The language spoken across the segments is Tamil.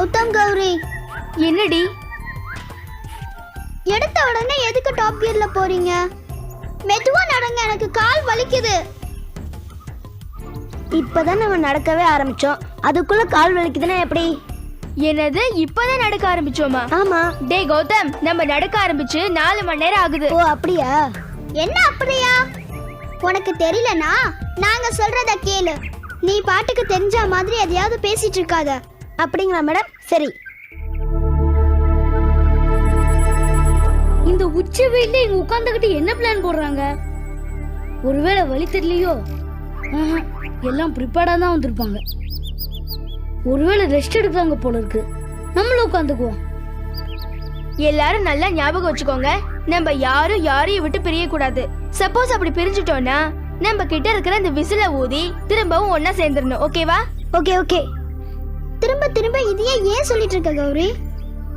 கௌதம் கௌரி, என்னடி? எடுத்த உடனே எதுக்கு டாப் கியர்ல போறீங்க? மெதுவா நடங்க, எனக்கு கால் வலிக்குது. இப்பதான் நம்ம நடக்கவே ஆரம்பிச்சோம், அதுக்குள்ள கால் வலிக்குதுன்னா எப்படி? என்னது, இப்பதான் நடக்க ஆரம்பிச்சோமா? ஆமா. டே கௌதம், நம்ம நடக்க ஆரம்பிச்சு 4 மணி நேரம் ஆகுது. ஓ அப்படியா? என்ன அப்படியா? உனக்கு தெரியலனா நாங்க சொல்றத கேளு. நீ பாட்டுக்கு தெரிஞ்ச மாதிரி எதையாவது பேசிட்டு இருக்காத. அப்படிங்களா மேடம்? சரி. இந்த உச்சி வெயில்ல இங்க உட்கார்ந்துகிட்டு என்ன பிளான் போடுறாங்க? ஒருவேளை வழி தெரியலையோ? எல்லாம் ப்ரிப்பேர்டா தான் வந்திருப்பாங்க. ஒருவேளை ரெஸ்ட் எடுக்கிறாங்க போல இருக்கு. நம்மளும் உட்காந்துக்குவோம். எல்லாரும் நல்லா ஞாபகம் வச்சுக்கோங்க, நம்ம யாரும் யாரையும் விட்டு பிரிய கூடாது. சப்போஸ் அப்படி பிரிஞ்சிட்டோம்னா நம்ம கிட்ட இருக்கிற இந்த விசில ஊதி திரும்பவும் ஒன்னா சேர்ந்துடணும். ஓகேவா? Okay okay. திரும்ப திரும்ப இதையே ஏன் சொல்லிட்டு இருக்க கௌரி?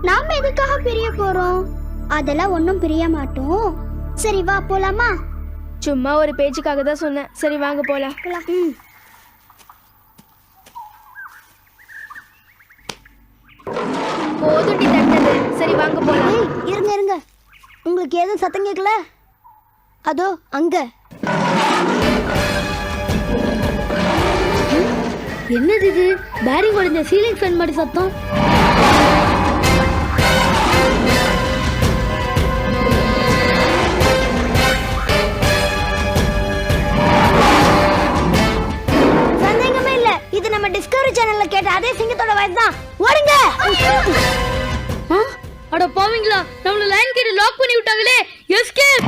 நாம எதுக்காக பிரிய போறோம்? அதெல்லாம் ஒன்னும் பிரிய மாட்டோம். சரி வா போலாமா? சும்மா ஒரு பேச்சுக்காக தான் சொன்னேன். சரி வாங்க போலாம். போதுண்டி தட்டது. சரி வாங்க போலாம். இருங்க இருங்க, உங்களுக்கு எதுவும் சத்தம் கேட்கல? அதோ அங்க. என்னது இது? பேரிங் உடைஞ்ச சீலிங் ஃபேன் மாதிரி சத்தம். சந்தேகமே இல்ல, இது நம்ம டிஸ்கவரி சேனல்ல கேட்ட அதே சிங்கத்தோட வாய்ஸ் தான். ஓடுங்க. அட பாவீங்களா, நம்மள லைன் கேட் லாக் பண்ணி விட்டாங்களே. எஸ்கேப்.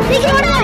சீக்கிரம் ஓடுங்க.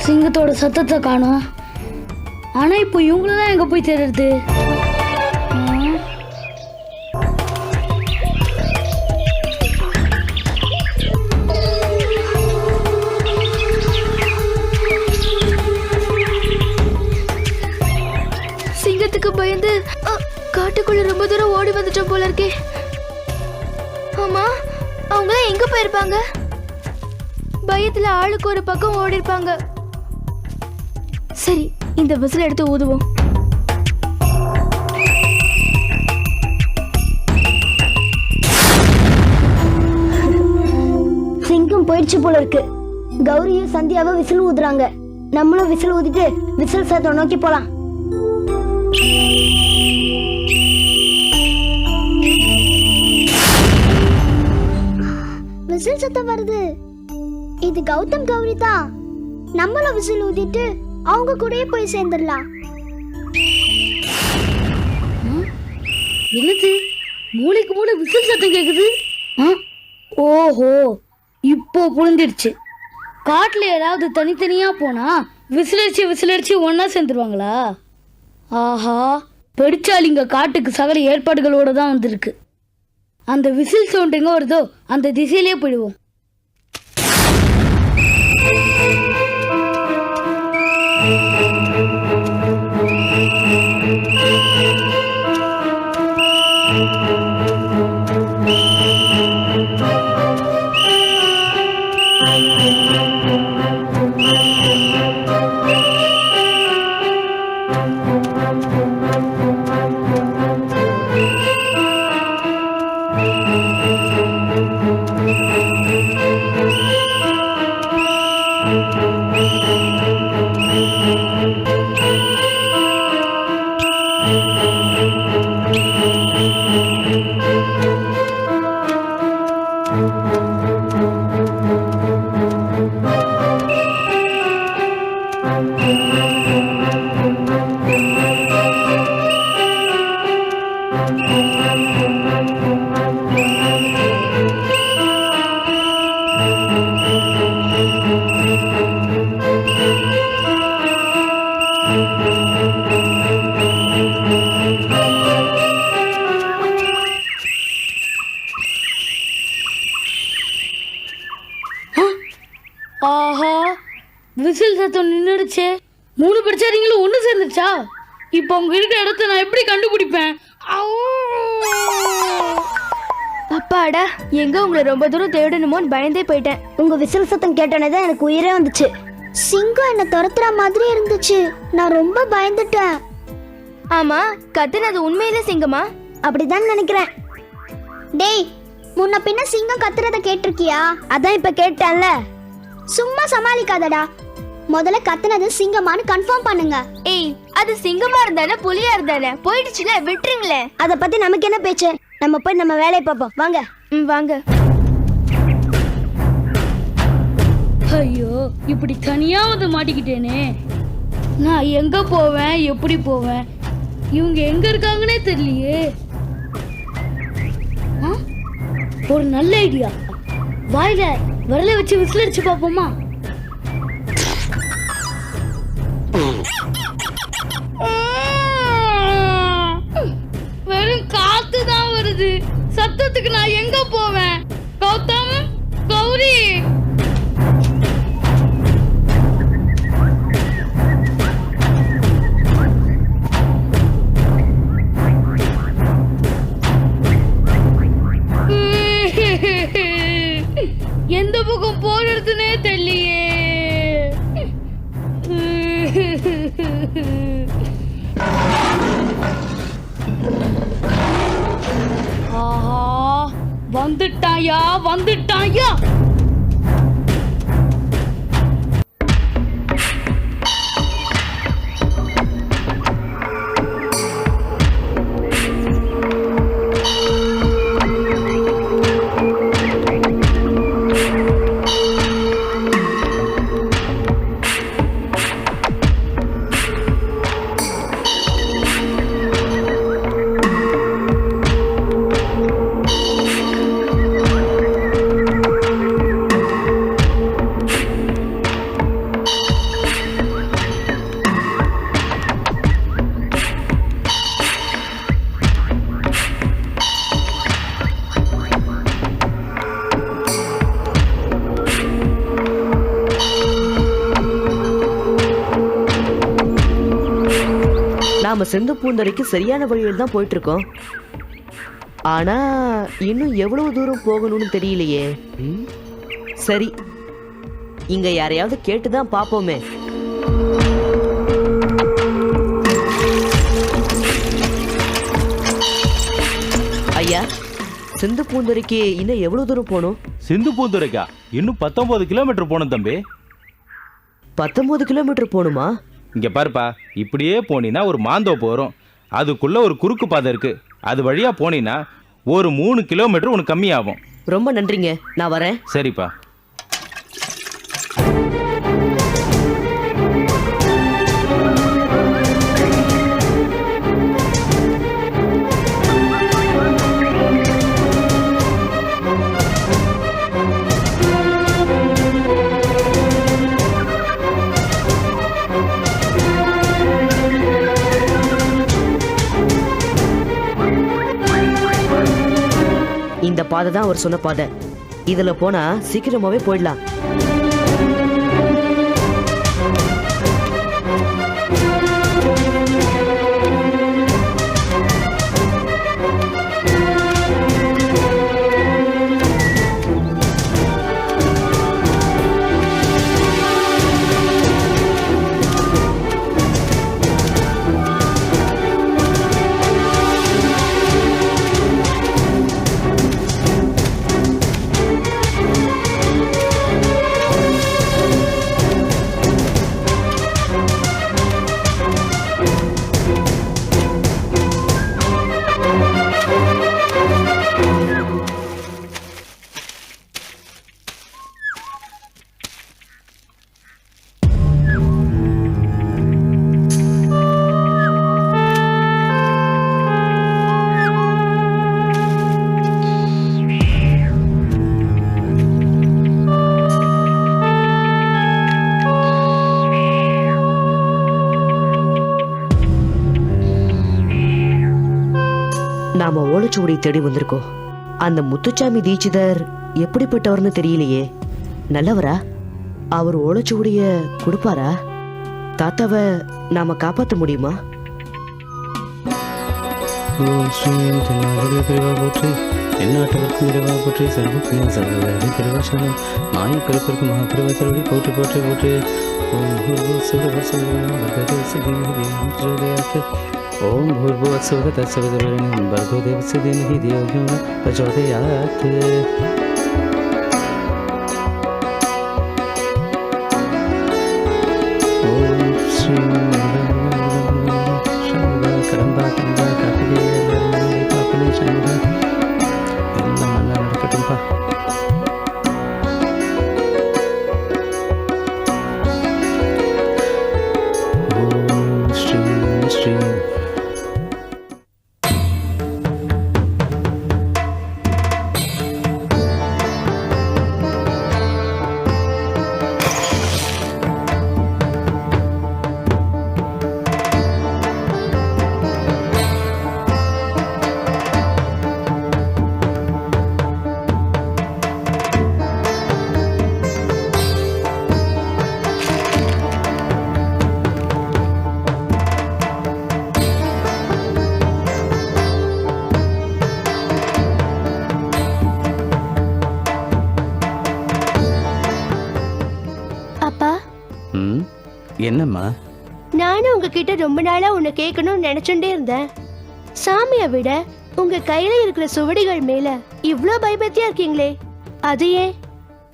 சிங்கத்தோட சத்தத்தை காணோம். ஆனா இப்போ இவங்களதான் எங்க போய் தேடுறது? சிங்கத்துக்கு பயந்து காட்டுக்குள்ள ரொம்ப தூரம் ஓடி வந்துட்டோம் போல இருக்கே. ஆமா, அவங்க எங்க போயிருப்பாங்க? பயத்துல ஆளுக்கு ஒரு பக்கம் ஓடி இருப்பாங்க. சரி, இந்த விசில் எடுத்து ஊதுவோம். சிங்கம் போயிடுச்சு போல இருக்கு. கௌரியும் சந்தியாவும் விசில் ஊதுறாங்க. நம்மளும் விசில் ஊதிட்டு விசில் சத்தம் நோக்கி போலாம். விசில் சத்தம் வருது. இது கௌதம் கௌரி தான். நம்மளும் விசில் ஊதிட்டு அவங்க கூடயே போய் சேர்ந்துடலாம். என்னது மூளைக்கு மூளை விசில் சத்தம் கேக்குது? ஓஹோ, இப்போ புரிஞ்சிடுச்சு. காட்டுல ஏதாவது தனித்தனியா போனா விசிலடிச்சு ஒன்னா சேர்ந்துருவாங்களா? ஆஹா, பெருச்சாலிங்க காட்டுக்கு சகல ஏற்பாடுகளோட தான் வந்திருக்கு. அந்த விசில் சவுண்ட் எங்க வருதோ அந்த திசையிலேயே போயிடுவோம். ஆஹா, விசில் சத்தம் நின்றுடுச்சே. 3 பெருச்சாலிங்களும் ஒன்று சேர்ந்துருச்சா? இப்போ அவங்க இருக்கிற இடத்த நான் எப்படி கண்டுபிடிப்பேன்? அப்பாடா, எங்க உங்களை ரொம்ப தூரம் தேடணுமோன்னு பயந்தே போயிட்டேன். உங்க விசில் சத்தம் கேட்டோன்னே தான் எனக்கு உயிரே வந்துச்சு. சிங்கம் என்ன துரத்துற மாதிரி இருந்துச்சு. நான் ரொம்ப பயந்துட்டேன். ஆமா, கத்துனது உண்மையிலே சிங்கமா? அப்படிதான் நினைக்கிறேன். டேய், முன்ன பின்ன சிங்கம் கத்துறத கேட்டிருக்கியா? அதான் இப்ப கேட்டேன்ல. சும்மா சமாளிக்காதடா. முதல்ல கத்துனது சிங்கமான்னு கன்ஃபார்ம் பண்ணுங்க. ஏய், அது சிங்கமா இருந்தானே புலியா இருந்தானே போயிடுச்சுல, விட்டுருங்களேன். அத பத்தி நமக்கு என்ன பேச்சு? நம்ம போய் நம்ம வேலையை பார்ப்போம் வாங்க. வாங்க. ஐயோ, இப்படி தனியா வந்து மாட்டிக்கிட்டேனே. நான் எங்க போவேன், எப்படி போவேன்? இவங்க எங்க இருக்காங்கன்னே தெரியலையே. ஒரு நல்ல ஐடியா. வாயில விரல வச்சு விசில் அடிச்சு பார்ப்போமா? வெறும் காத்து தான் வருது. சத்தத்துக்கு நான் எங்க போவேன்? கௌதம், கௌரி, எந்த பக்கம் போறதுன்னே தெரியலையே. ஆஹா, வந்துட்டாயா வந்துட்டாயா. நாம செந்து பூந்தரைக்கு சரியான வழியில் தான் போயிட்டு இருக்கோம். ஆனா இன்னும் எவ்வளவு தூரம் போகணும்னு தெரியலையே. சரி, இங்க யாரையாவது கேட்டுதான் பாப்போமே. ஐயா, சிந்து பூந்துரைக்கு இன்னும் எவ்வளவு தூரம் போகணும்? சிந்து பூந்துரைக்கா? இன்னும் 19 கிலோமீட்டர் போகணும் தம்பி. 19 கிலோமீட்டர் போகணுமா? இங்க பாருப்பா, இப்படியே போனீன்னா ஒரு மாந்தோப்பு வரும். அதுக்குள்ள ஒரு குறுக்கு பாதை இருக்கு. அது வழியா போனீன்னா ஒரு 3 கிலோமீட்டர் உனக்கு கம்மியாகும். ரொம்ப நன்றிங்க, நான் வரேன். சரிப்பா. பாதை தான் அவர் சொன்ன பாதை. இதுல போனா சீக்கிரமாவே போயிடலாம். நாம ஓலைச்சுவடி தேடி வந்திருக்கோம். அந்த முத்துச்சாமி தீட்சிதர் எப்படிப்பட்டவர்னு தெரியலையே. நல்லவரா? அவர் ஓலைச்சுவடிய கொடுப்பாரா? தாத்தாவை நாம காப்பாற்ற முடியுமா? ஓம் ஸ்ரீ தென்னாடுடைய பிரிவா போற்றி, எந்நாட்டவர்க்கும் இறைவா போற்றி, சர்வத்தின் சர்வதி பிரிவாசனம் மாய பிறப்பிற்கு மகாபிரிவா திருவடி போற்றி போற்றி போற்றி. ஓம் ஓம் भूर्भुवस्सुः तत्सवितुर्वरेण्यं भर्गो देवस्य धीमहि धियो यो नः प्रचोदयात्. ओम श्री शंभा करंबा कंबा कार्तिकेय लरमणि पापने शंभा एल्लाम नल्ला नडकट्टुम्पा. ओम श्री श्री அப்பா, என்னம்மா? நானும் உங்ககிட்ட ரொம்ப நாளா உன்னை கேட்கணும்னு நினைச்சுட்டே இருந்தேன். சாமியை விட உங்க கையில இருக்கிற சுவடிகள் மேல இவ்ளோ பயபக்தியா இருக்கீங்களே, அது ஏன்?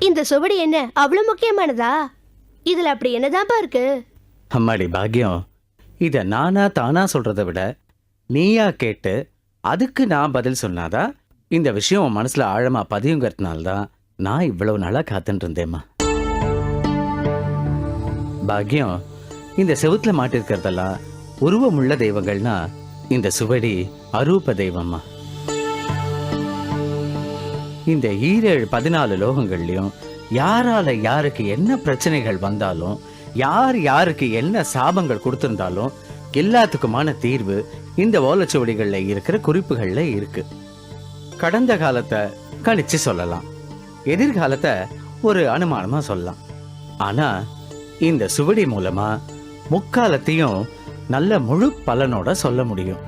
இந்த சுவடி என்ன அவ்வளவு முக்கியமானதா? இதுல அப்படி என்னதான்ப்பா இருக்கு? அம்மாடி பாக்யம், இத நானா தானா சொல்றதை விட நீயா கேட்டு அதுக்கு நான் பதில் சொன்னாதான் இந்த விஷயம் உன் மனசுல ஆழமா பதியுங்கிறதுனால்தான் நான் இவ்வளவு நாளா காத்துட்டு இருந்தேம்மா. பாக்யம், இந்த செவுத்துல மாட்டிருக்கிறதெல்லாம் உருவமுள்ள தெய்வங்கள்னா இந்த சுவடி அரூப தெய்வம்மா. இந்த 14 லோகங்கள்லயும் யாரால யாருக்கு என்ன பிரச்சனைகள் வந்தாலும், யார் யாருக்கு என்ன சாபங்கள் கொடுத்திருந்தாலும் எல்லாத்துக்குமான தீர்வு இந்த ஓலைச்சுவடிகள்ல இருக்கிற குறிப்புகள்ல இருக்கு. கடந்த காலத்தை கணிச்சு சொல்லலாம், எதிர்காலத்தை ஒரு அனுமானமா சொல்லலாம். ஆனா இந்த சுவடி மூலமா முக்காலத்தையும் நல்ல முழு பலனோட சொல்ல முடியும்.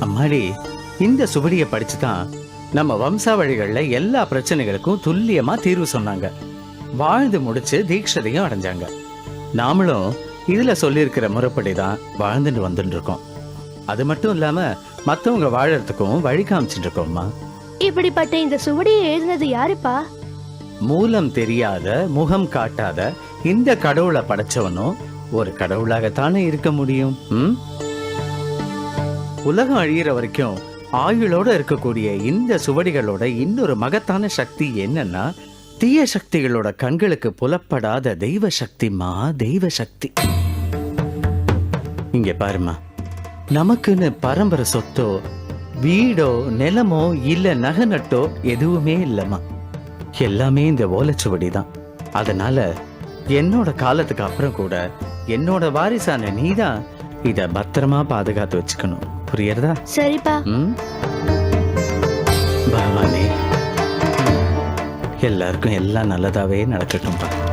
அம்மாடி, இந்த சுவடியை படிச்சுதான் நம்ம வம்சாவழிகள்ல எல்லா பிரச்சனைகளுக்கும் துல்லியமா தீர்வு சொன்னாங்க. வாழ்ந்து முடிச்சு தீட்சதையும் அடைஞ்சாங்க. நாமளும் இதுல சொல்லியிருக்கிற முறைப்படிதான் வாழ்ந்துட்டு வந்துட்டு இருக்கோம். அது மட்டும் இல்லாம மத்தவங்க வாழறதுக்கும் வழி காமிச்சுட்டு இருக்கோம்மா. இப்படிப்பட்ட இந்த சுவடியை எழுதினது யாருப்பா? மூலம் தெரியாத, முகம் காட்டாத இந்த கடவுளை படைச்சவனும் ஒரு கடவுளாகத்தானே இருக்க முடியும். உலகம் அழியிற வரைக்கும் ஆயுளோட இருக்கக்கூடிய இந்த சுவடிகளோட இன்னொரு மகத்தான சக்தி என்னன்னா, தீய சக்திகளோட கண்களுக்கு புலப்படாத தெய்வ சக்திமா, தெய்வ சக்தி. இங்க பாருமா, நமக்குன்னு பரம்பரை சொத்தோ வீடோ நிலமோ இல்ல நகை நட்டோ எதுவுமே இல்லம்மா. எல்லாமே இந்த ஓலைச்சுவடி தான். அதனால என்னோட காலத்துக்கு அப்புறம் கூட என்னோட வாரிசான நீதான் இத பத்திரமா பாதுகாத்து வச்சுக்கணும். புரியுறதா? சரிப்பா. பகவானே, எல்லாருக்கும் எல்லாம் நல்லதாவே நடக்கட்டும்பா.